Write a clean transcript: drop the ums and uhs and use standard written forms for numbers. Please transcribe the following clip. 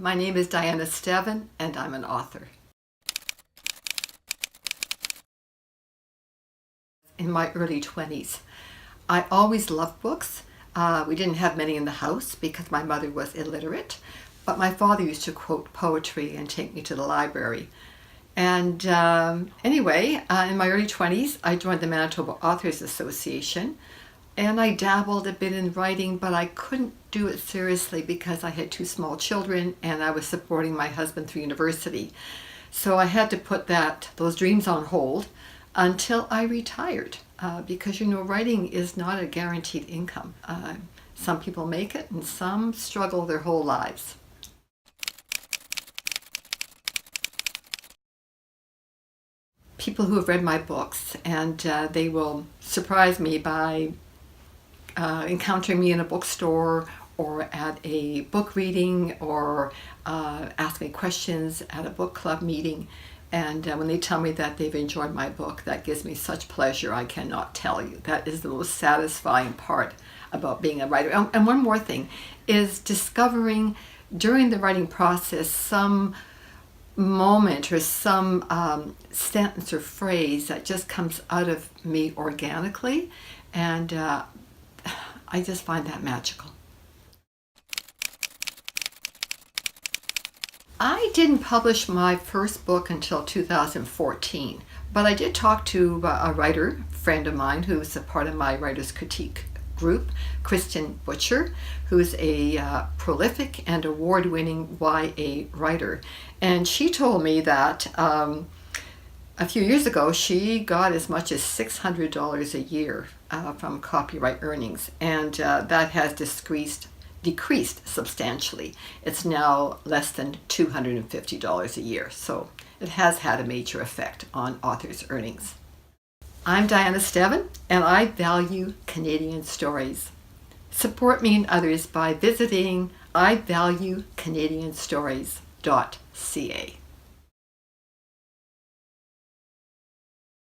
My name is Diana Stevan, and I'm an author. In my early 20s, I always loved books. We didn't have many in the house because my mother was illiterate, but my father used to quote poetry and take me to the library. And anyway, in my early 20s, I joined the Manitoba Authors Association, and I dabbled a bit in writing, but I couldn't do it seriously because I had two small children and I was supporting my husband through university. So I had to put those dreams on hold until I retired because, writing is not a guaranteed income. Some people make it and some struggle their whole lives. People who have read my books, and they will surprise me by encountering me in a bookstore or at a book reading or ask me questions at a book club meeting. And when they tell me that they've enjoyed my book, that gives me such pleasure I cannot tell you. That is the most satisfying part about being a writer. And one more thing is discovering during the writing process some moment or some sentence or phrase that just comes out of me organically, and I just find that magical. I didn't publish my first book until 2014, but I did talk to a writer friend of mine who's a part of my Writer's Critique group, Kristen Butcher, who's a prolific and award-winning YA writer. And she told me that a few years ago she got as much as $600 a year from copyright earnings, and that has decreased substantially. It's now less than $250 a year, so it has had a major effect on authors' earnings. I'm Diana Stevan, and I value Canadian stories. Support me and others by visiting ivaluecanadianstories.ca.